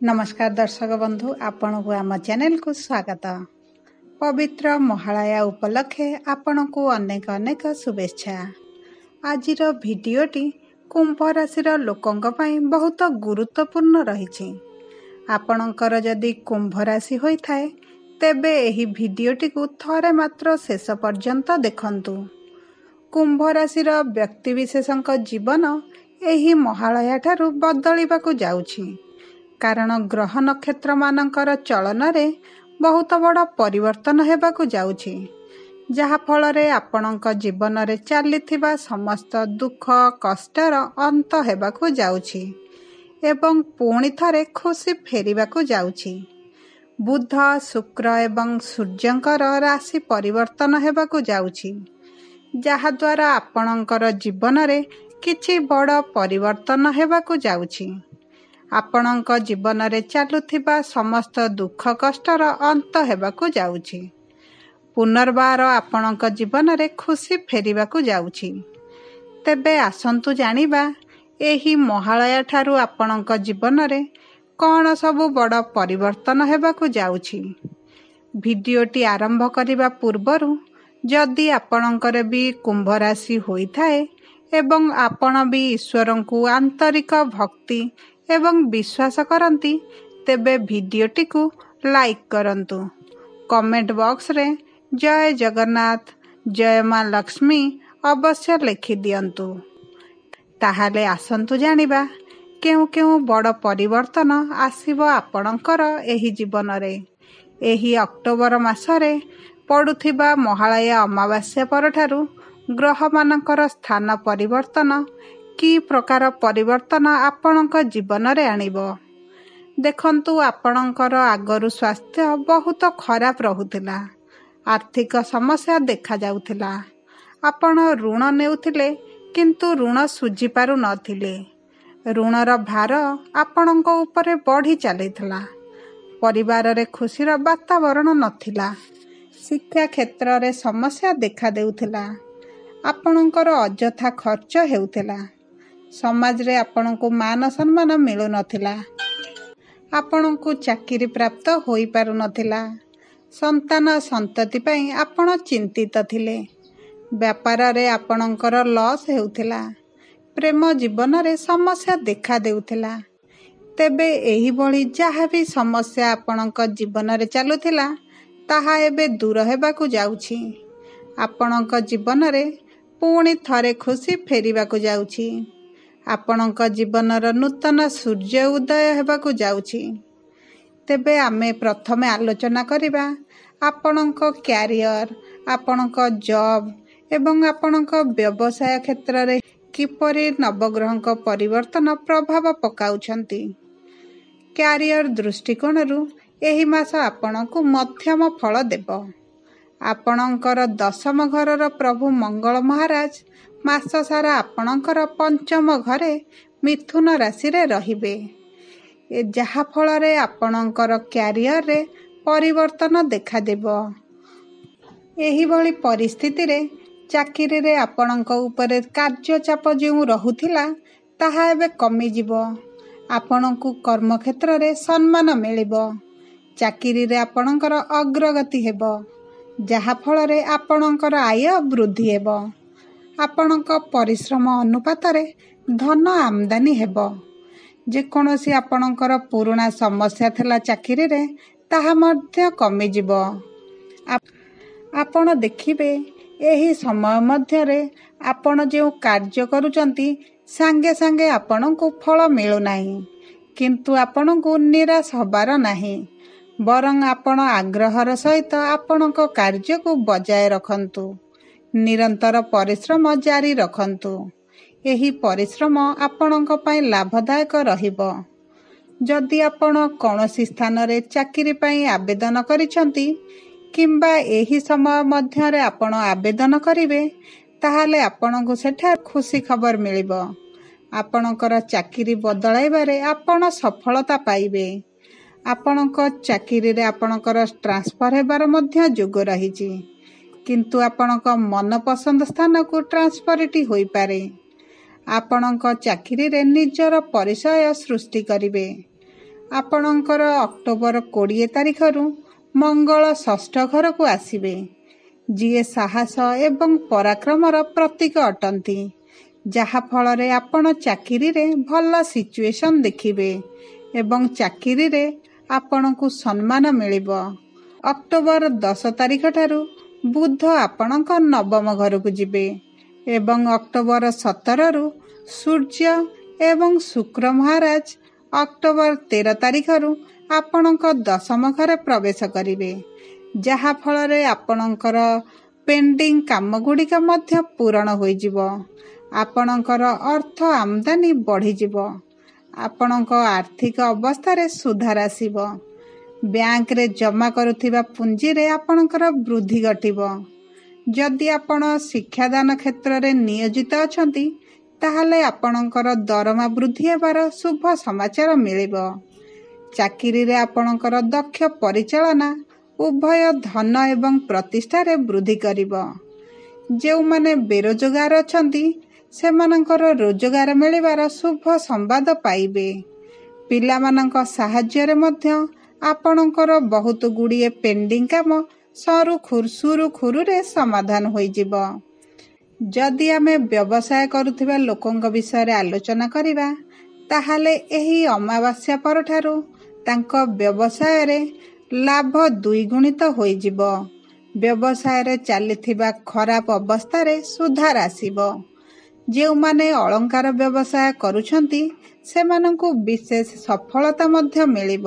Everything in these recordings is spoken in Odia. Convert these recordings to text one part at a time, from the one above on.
नमस्कार दर्शक बंधु आपण को आम चैनल को स्वागत। पवित्र महालया उपलक्षे आपण को अनेक अनेक शुभेच्छा। आज भिडियोटी कुंभ राशि लोकों बहुत गुरुत्वपूर्ण रही। आपणकर जदि कुंभ राशि होता है तेबे एही भिडियोटी को थरे मात्र शेष पर्यंत देखंतु। कुंभ राशि व्यक्तिविशेषक जीवन एही महालया ठारू बदलिबाकु जाउछि, कारण ग्रह नक्षत्र मानकर चलन रे बहुत बड़ परिवर्तन हेबाकु जाउछि, जहा फल रे आपणक जीवन रे चलीथिबा समस्त दुख कष्टर अंत हेबाकु जाउछि एवं पुणी थरे खुशी फेरिबाकु जाउछि। बुध शुक्र एवं सूर्यंकर राशि परिवर्तन हेबाकु जाउछि, जहा द्वारा आपणकर जीवन रे किछि बड़ परिवर्तन हेबाकु जाउछि। आपणक जीवन रे चालुथिबा समस्त दुख कष्टर अंत हेबाकु जाउछि। पुनर्बार आपणक जीवन रे खुशी फेरिबाकु जाउछि। तेबे आसंतु जानिबा एही महालया ठारू आपणक जीवन रे कौन सबु बड़ परिवर्तन हेबाकु जाउछि। भिडियोटी आरंभ करिबा पूर्वरु जदि आपणकर भी कुंभ राशि होइथाए एवं आपण भी ईश्वरंकु आंतरिक भक्ति एवं विश्वास करती तेबे भिडियोटी को लाइक करंतु। कमेंट बॉक्स रे जय जगन्नाथ जय मां लक्ष्मी अवश्य लिखि दियंतु। ताहाले आसंतु जानिबा केउ केउ बड़ परिवर्तन आसीबो आपणकर एही जीवन रे। एही अक्टोबर मासरे पड़ुथिबा महालया अमावास्या परठारू ग्रह मानकर स्थान परिवर्तन की प्रकार परिवर्तन आपणक जीवन रे आनिबो। देखंतु आपणकर आगरु स्वास्थ्य बहुत खराब रहुथिला, आर्थिक समस्या देखा जाउथिला। आपण ऋण नेउथिले किंतु ऋण सुझी पारु नथिले। ऋणर भार आपणक उपरे बढ़ी चलिथिला। परिवार रे खुशीर वातावरण नथिला। शिक्षा क्षेत्र रे समस्या देखा देउथिला। आपणकर अजथा खर्च हेउथिला। समाज रे आपणको मान सम्मान मिलु नथिला। आपणको चाकरी प्राप्त होई पारु नथिला। संतान संतति पई आपण चिंतित थिले। व्यापार रे आपणकर लॉस हेउथिला। प्रेम जीवन रे समस्या देखा देउथिला। तेबे एही बळी जहा भी समस्या आपणक जीवन रे चालुथिला ताहा एबे दूर हेबाकु जाउछि। आपणक जीवन रे पुणी थरे खुशी फेरिबाकु जाउछि। आपणक जीवनर नूतन सूर्य उदय हेबाकु जाउछि। तेबे आमे प्रथमे आलोचना करिबा आपणक क्यारियर, आपणक जॉब एवं आपणक व्यवसाय क्षेत्र रे किपरि नवग्रहक परिवर्तन प्रभाव पकाउछंती। क्यारियर दृष्टिकोणरू एही मास आपणकु मध्यम फल देबो। आपणकर दशम घरर प्रभु मंगल महाराज मास सारा आपणकर पंचम घरे मिथुन राशि रे रहिबे, जहा फल रे आपणकर क्यारियर रे परिवर्तन देखा देबो। एही भली परिस्थिति रे चाकरी रे आपणक उपरे कार्य चाप जेउ रहुथिला ताहा एबे कमी जिवो। आपणकु कर्म क्षेत्र रे सम्मान मिलिबो। चाकरी रे आपणकर अग्रगति हेबो, जहा फल रे आपणकर आय वृद्धि हेबो। आपणक परिश्रम अनुपात रे धन आमदानी हेबो। जे कोनोसी आपणकर पुराना समस्या थिला चाकरी रे ताहा मध्य कमी जिवो। आपण देखिबे एही समय मध्य रे आपण जे कार्य करूचंती सांगे सांगे आपणकु फल मिलु नाही, किंतु आपणकु निराश हबार नाही। बरं आपण आग्रहर सहित आपणक कार्य को बजाय रखंतु। निरंतर परिश्रम जारी रखंतु। एही परिश्रम आपणक पई लाभदायक रहिबो। जदि आपण कोनोसी स्थान रे चाकरी पई आवेदन करिसंती किंबा एही समय मध्य रे आपण आवेदन करिवे ताहाले आपणकु सेठा खुशी खबर मिलिबो। आपणकर चाकरी बदलाइबारे आपण सफलता पाइबे। आपणक चाकरी रे आपणकर ट्रांसफर हेबार मध्य जोग रहिछि, किंतु आपणक मनपसंद स्थान को ट्रांसफरटी होई पारे। आपणक चाकरी रे निजर परिचय सृष्टि करिवे। ଆପଣଙ୍କର ଅକ୍ଟୋବର 20 ତାରିଖରୁ ମଙ୍ଗଳ ଷଷ୍ଠ ଘରକୁ ଆସିବେ, ଯିଏ ସାହସ ଏବଂ ପରାକ୍ରମର ପ୍ରତୀକ ଅଟନ୍ତି, ଯାହାଫଳରେ ଆପଣ ଚାକିରିରେ ଭଲ ସିଚୁଏସନ୍ ଦେଖିବେ ଏବଂ ଚାକିରିରେ ଆପଣଙ୍କୁ ସମ୍ମାନ ମିଳିବ। ଅକ୍ଟୋବର 10 ତାରିଖ ଠାରୁ ବୁଧ ଆପଣଙ୍କ ନବମ ଘରକୁ ଯିବେ ଏବଂ ଅକ୍ଟୋବର 17ରୁ ସୂର୍ଯ୍ୟ ଏବଂ ଶୁକ୍ର ମହାରାଜ ଅକ୍ଟୋବର 13 ତାରିଖରୁ ଆପଣଙ୍କ ଦଶମ ଘରେ ପ୍ରବେଶ କରିବେ, ଯାହାଫଳରେ ଆପଣଙ୍କର ପେଣ୍ଡିଂ କାମଗୁଡ଼ିକ ମଧ୍ୟ ପୂରଣ ହୋଇଯିବ। ଆପଣଙ୍କର ଅର୍ଥ ଆମଦାନୀ ବଢ଼ିଯିବ। ଆପଣଙ୍କ ଆର୍ଥିକ ଅବସ୍ଥାରେ ସୁଧାର ଆସିବ। ବ୍ୟାଙ୍କରେ ଜମା କରୁଥିବା ପୁଞ୍ଜିରେ ଆପଣଙ୍କର ବୃଦ୍ଧି ଘଟିବ। ଯଦି ଆପଣ ଶିକ୍ଷାଦାନ କ୍ଷେତ୍ରରେ ନିୟୋଜିତ ଅଛନ୍ତି, ତାହେଲେ ଆପଣଙ୍କର ଦରମା ବୃଦ୍ଧି ହେବାର ଶୁଭ ସମାଚାର ମିଳିବ। ଚାକିରିରେ ଆପଣଙ୍କର ଦକ୍ଷ ପରିଚାଳନା ଉଭୟ ଧନ ଏବଂ ପ୍ରତିଷ୍ଠାରେ ବୃଦ୍ଧି କରିବ। ଯେଉଁମାନେ ବେରୋଜଗାର ଅଛନ୍ତି, ସେମାନଙ୍କର ରୋଜଗାର ମିଳିବାର ଶୁଭ ସମ୍ବାଦ ପାଇବେ। ପିଲାମାନଙ୍କ ସାହାଯ୍ୟରେ ମଧ୍ୟ ଆପଣଙ୍କର ବହୁତ ଗୁଡ଼ିଏ ପେଣ୍ଡିଂ କାମ ସୁରୁଖୁରୁରେ ସମାଧାନ ହୋଇଯିବ। ଯଦି ଆମେ ବ୍ୟବସାୟ କରୁଥିବା ଲୋକଙ୍କ ବିଷୟରେ ଆଲୋଚନା କରିବା, ତାହେଲେ ଏହି ଅମାବାସ୍ୟା ପରଠାରୁ ତାଙ୍କ ବ୍ୟବସାୟରେ ଲାଭ ଦ୍ୱିଗୁଣିତ ହୋଇଯିବ। ବ୍ୟବସାୟରେ ଚାଲିଥିବା ଖରାପ ଅବସ୍ଥାରେ ସୁଧାର ଆସିବ। ଯେଉଁମାନେ ଅଳଙ୍କାର ବ୍ୟବସାୟ କରୁଛନ୍ତି, ସେମାନଙ୍କୁ ବିଶେଷ ସଫଳତା ମଧ୍ୟ ମିଳିବ।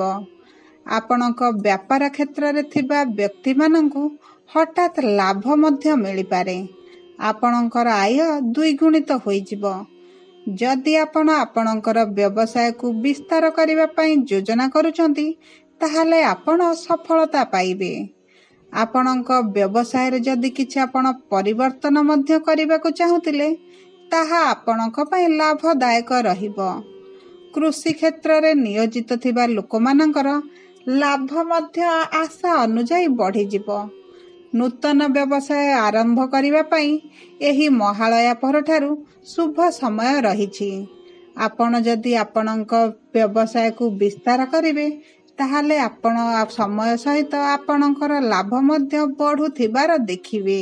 ଆପଣଙ୍କ ବ୍ୟାପାର କ୍ଷେତ୍ରରେ ଥିବା ବ୍ୟକ୍ତିମାନଙ୍କୁ ହଠାତ୍ ଲାଭ ମଧ୍ୟ ମିଳିପାରେ। ଆପଣଙ୍କର ଆୟ ଦ୍ୱିଗୁଣିତ ହୋଇଯିବ। ଯଦି ଆପଣ ଆପଣଙ୍କର ବ୍ୟବସାୟକୁ ବିସ୍ତାର କରିବା ପାଇଁ ଯୋଜନା କରୁଛନ୍ତି, ତାହେଲେ ଆପଣ ସଫଳତା ପାଇବେ। ଆପଣଙ୍କ ବ୍ୟବସାୟରେ ଯଦି କିଛି ଆପଣ ପରିବର୍ତ୍ତନ ମଧ୍ୟ କରିବାକୁ ଚାହୁଁଥିଲେ, ତାହା ଆପଣଙ୍କ ପାଇଁ ଲାଭଦାୟକ ରହିବ। କୃଷି କ୍ଷେତ୍ରରେ ନିୟୋଜିତ ଥିବା ଲୋକମାନଙ୍କର ଲାଭ ମଧ୍ୟ ଆଶା ଅନୁଯାୟୀ ବଢ଼ିଯିବ। ନୂତନ ବ୍ୟବସାୟ ଆରମ୍ଭ କରିବା ପାଇଁ ଏହି ମହାଳୟା ପରଠାରୁ ଶୁଭ ସମୟ ରହିଛି। ଆପଣ ଯଦି ଆପଣଙ୍କ ବ୍ୟବସାୟକୁ ବିସ୍ତାର କରିବେ, ତାହେଲେ ଆପଣ ସମୟ ସହିତ ଆପଣଙ୍କର ଲାଭ ମଧ୍ୟ ବଢ଼ୁଥିବାର ଦେଖିବେ।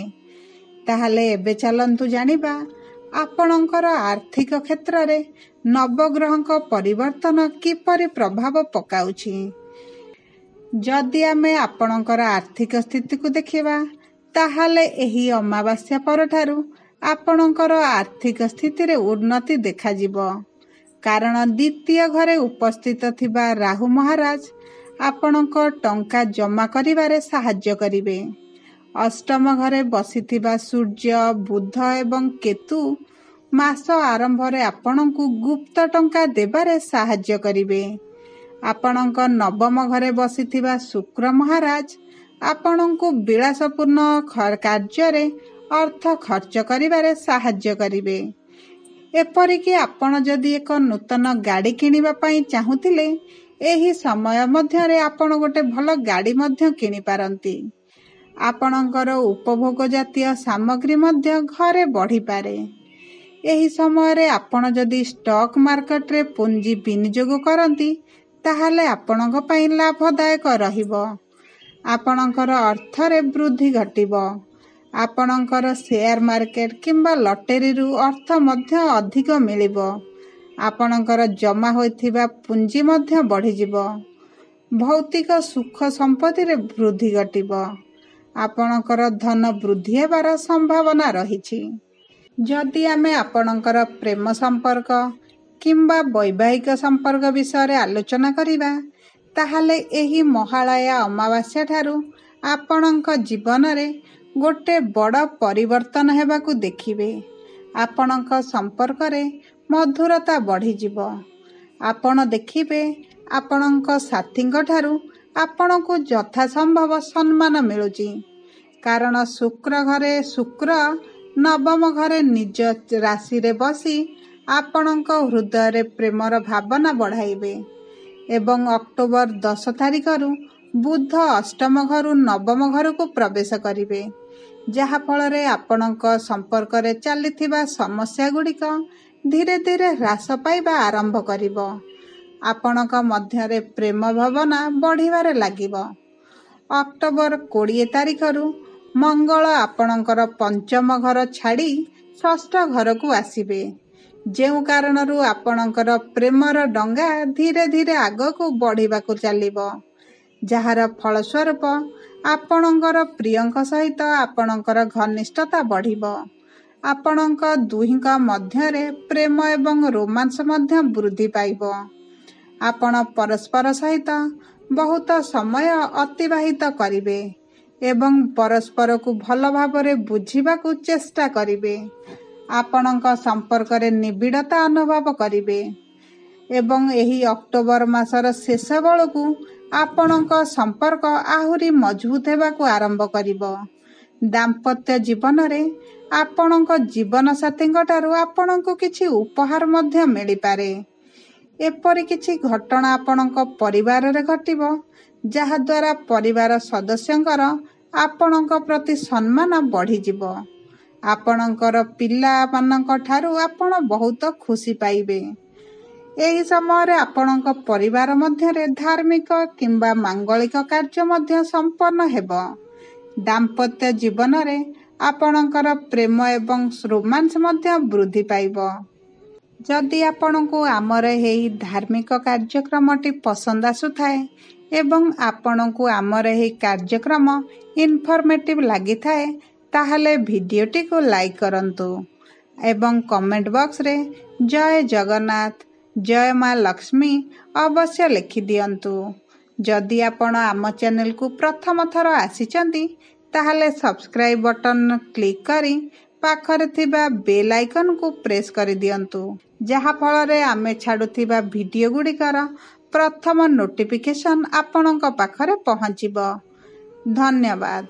ତାହେଲେ ଏବେ ଚାଲନ୍ତୁ ଜାଣିବା ଆପଣଙ୍କର ଆର୍ଥିକ କ୍ଷେତ୍ରରେ ନବଗ୍ରହଙ୍କ ପରିବର୍ତ୍ତନ କିପରି ପ୍ରଭାବ ପକାଉଛି। ଯଦି ଆମେ ଆପଣଙ୍କର ଆର୍ଥିକ ସ୍ଥିତିକୁ ଦେଖିବା, ତାହେଲେ ଏହି ଅମାବାସ୍ୟା ପରଠାରୁ ଆପଣଙ୍କର ଆର୍ଥିକ ସ୍ଥିତିରେ ଉନ୍ନତି ଦେଖାଯିବ। କାରଣ ଦ୍ୱିତୀୟ ଘରେ ଉପସ୍ଥିତ ଥିବା ରାହୁ ମହାରାଜ ଆପଣଙ୍କ ଟଙ୍କା ଜମା କରିବାରେ ସାହାଯ୍ୟ କରିବେ। ଅଷ୍ଟମ ଘରେ ବସିଥିବା ସୂର୍ଯ୍ୟ, ବୁଧ ଏବଂ କେତୁ ମାସ ଆରମ୍ଭରେ ଆପଣଙ୍କୁ ଗୁପ୍ତ ଟଙ୍କା ଦେବାରେ ସାହାଯ୍ୟ କରିବେ। ଆପଣଙ୍କ ନବମ ଘରେ ବସିଥିବା ଶୁକ୍ର ମହାରାଜ ଆପଣଙ୍କୁ ବିଳାସପୂର୍ଣ୍ଣ କାର୍ଯ୍ୟରେ ଅର୍ଥ ଖର୍ଚ୍ଚ କରିବାରେ ସାହାଯ୍ୟ କରିବେ। ଏପରିକି ଆପଣ ଯଦି ଏକ ନୂତନ ଗାଡ଼ି କିଣିବା ପାଇଁ ଚାହୁଁଥିଲେ, ଏହି ସମୟ ମଧ୍ୟରେ ଆପଣ ଗୋଟେ ଭଲ ଗାଡ଼ି ମଧ୍ୟ କିଣିପାରନ୍ତି। ଆପଣଙ୍କର ଉପଭୋଗ ଜାତୀୟ ସାମଗ୍ରୀ ମଧ୍ୟ ଘରେ ବଢ଼ିପାରେ। ଏହି ସମୟରେ ଆପଣ ଯଦି ଷ୍ଟକ୍ ମାର୍କେଟରେ ପୁଞ୍ଜି ବିନିଯୋଗ କରନ୍ତି, ତାହେଲେ ଆପଣଙ୍କ ପାଇଁ ଲାଭଦାୟକ ରହିବ। ଆପଣଙ୍କର ଅର୍ଥରେ ବୃଦ୍ଧି ଘଟିବ। ଆପଣଙ୍କର ସେୟାର ମାର୍କେଟ କିମ୍ବା ଲଟେରୀରୁ ଅର୍ଥ ମଧ୍ୟ ଅଧିକ ମିଳିବ। ଆପଣଙ୍କର ଜମା ହୋଇଥିବା ପୁଞ୍ଜି ମଧ୍ୟ ବଢ଼ିଯିବ। ଭୌତିକ ସୁଖ ସମ୍ପତ୍ତିରେ ବୃଦ୍ଧି ଘଟିବ। ଆପଣଙ୍କର ଧନ ବୃଦ୍ଧି ହେବାର ସମ୍ଭାବନା ରହିଛି। ଯଦି ଆମେ ଆପଣଙ୍କର ପ୍ରେମ ସମ୍ପର୍କ କିମ୍ବା ବୈବାହିକ ସମ୍ପର୍କ ବିଷୟରେ ଆଲୋଚନା କରିବା, ତାହେଲେ ଏହି ମହାଳୟା ଅମାବାସ୍ୟା ଠାରୁ ଆପଣଙ୍କ ଜୀବନରେ ଗୋଟେ ବଡ଼ ପରିବର୍ତ୍ତନ ହେବାକୁ ଦେଖିବେ। ଆପଣଙ୍କ ସମ୍ପର୍କରେ ମଧୁରତା ବଢ଼ିଯିବ। ଆପଣ ଦେଖିବେ ଆପଣଙ୍କ ସାଥୀଙ୍କ ଠାରୁ ଆପଣଙ୍କୁ ଯଥାସମ୍ଭବ ସମ୍ମାନ ମିଳୁଛି। କାରଣ ଶୁକ୍ର ନବମ ଘରେ ନିଜ ରାଶିରେ ବସି ଆପଣଙ୍କ ହୃଦୟରେ ପ୍ରେମର ଭାବନା ବଢ଼ାଇବେ ଏବଂ ଅକ୍ଟୋବର 10 ତାରିଖରୁ ବୁଧ ଅଷ୍ଟମ ଘରୁ ନବମ ଘରକୁ ପ୍ରବେଶ କରିବେ, ଯାହାଫଳରେ ଆପଣଙ୍କ ସମ୍ପର୍କରେ ଚାଲିଥିବା ସମସ୍ୟା ଗୁଡ଼ିକ ଧୀରେ ଧୀରେ ହ୍ରାସ ପାଇବା ଆରମ୍ଭ କରିବ। ଆପଣଙ୍କ ମଧ୍ୟରେ ପ୍ରେମ ଭାବନା ବଢ଼ିବାରେ ଲାଗିବ। ଅକ୍ଟୋବର 20 ତାରିଖରୁ ମଙ୍ଗଳ ଆପଣଙ୍କର ପଞ୍ଚମ ଘର ଛାଡ଼ି ଷଷ୍ଠ ଘରକୁ ଆସିବେ, ଯେଉଁ କାରଣରୁ ଆପଣଙ୍କର ପ୍ରେମର ଡଙ୍ଗା ଧୀରେ ଧୀରେ ଆଗକୁ ବଢ଼ିବାକୁ ଚାଲିବ, ଯାହାର ଫଳସ୍ୱରୂପ ଆପଣଙ୍କର ପ୍ରିୟଙ୍କ ସହିତ ଆପଣଙ୍କର ଘନିଷ୍ଠତା ବଢ଼ିବ। ଆପଣଙ୍କ ଦୁହିଁଙ୍କ ମଧ୍ୟରେ ପ୍ରେମ ଏବଂ ରୋମାନ୍ସ ମଧ୍ୟ ବୃଦ୍ଧି ପାଇବ। ଆପଣ ପରସ୍ପର ସହିତ ବହୁତ ସମୟ ଅତିବାହିତ କରିବେ ଏବଂ ପରସ୍ପରକୁ ଭଲ ଭାବରେ ବୁଝିବାକୁ ଚେଷ୍ଟା କରିବେ। ଆପଣଙ୍କ ସମ୍ପର୍କରେ ନିବିଡ଼ତା ଅନୁଭବ କରିବେ ଏବଂ ଏହି ଅକ୍ଟୋବର ମାସର ଶେଷ ବେଳକୁ ଆପଣଙ୍କ ସମ୍ପର୍କ ଆହୁରି ମଜବୁତ ହେବାକୁ ଆରମ୍ଭ କରିବ। ଦାମ୍ପତ୍ୟ ଜୀବନରେ ଆପଣଙ୍କ ଜୀବନସାଥୀଙ୍କ ଠାରୁ ଆପଣଙ୍କୁ କିଛି ଉପହାର ମଧ୍ୟ ମିଳିପାରେ। ଏପରି କିଛି ଘଟଣା ଆପଣଙ୍କ ପରିବାରରେ ଘଟିବ, ଯାହାଦ୍ୱାରା ପରିବାର ସଦସ୍ୟଙ୍କର ଆପଣଙ୍କ ପ୍ରତି ସମ୍ମାନ ବଢ଼ିଯିବ। ଆପଣଙ୍କର ପିଲାମାନଙ୍କ ଠାରୁ ଆପଣ ବହୁତ ଖୁସି ପାଇବେ। ଏହି ସମୟରେ ଆପଣଙ୍କ ପରିବାର ମଧ୍ୟରେ ଧାର୍ମିକ କିମ୍ବା ମାଙ୍ଗଳିକ କାର୍ଯ୍ୟ ମଧ୍ୟ ସମ୍ପନ୍ନ ହେବ। ଦାମ୍ପତ୍ୟ ଜୀବନରେ ଆପଣଙ୍କର ପ୍ରେମ ଏବଂ ରୋମାନ୍ସ ମଧ୍ୟ ବୃଦ୍ଧି ପାଇବ। ଯଦି ଆପଣଙ୍କୁ ଆମର ଏହି ଧାର୍ମିକ କାର୍ଯ୍ୟକ୍ରମଟି ପସନ୍ଦ ଆସୁଥାଏ ଏବଂ ଆପଣଙ୍କୁ ଆମର ଏହି କାର୍ଯ୍ୟକ୍ରମ ଇନଫର୍ମେଟିଭ୍ ଲାଗିଥାଏ, ତାହେଲେ ଭିଡ଼ିଓଟିକୁ ଲାଇକ୍ କରନ୍ତୁ ଏବଂ କମେଣ୍ଟ ବକ୍ସରେ ଜୟ ଜଗନ୍ନାଥ, ଜୟ ମା ଲକ୍ଷ୍ମୀ ଅବଶ୍ୟ ଲେଖିଦିଅନ୍ତୁ। ଯଦି ଆପଣ ଆମ ଚ୍ୟାନେଲକୁ ପ୍ରଥମ ଥର ଆସିଛନ୍ତି, ତାହେଲେ ସବସ୍କ୍ରାଇବ୍ ବଟନ୍ କ୍ଲିକ୍ କରି ପାଖରେ ଥିବା ବେଲ୍ ଆଇକନ୍କୁ ପ୍ରେସ୍ କରିଦିଅନ୍ତୁ, ଯାହାଫଳରେ ଆମେ ଛାଡ଼ୁଥିବା ଭିଡ଼ିଓ ଗୁଡ଼ିକର ପ୍ରଥମ ନୋଟିଫିକେସନ୍ ଆପଣଙ୍କ ପାଖରେ ପହଞ୍ଚିବ। ଧନ୍ୟବାଦ।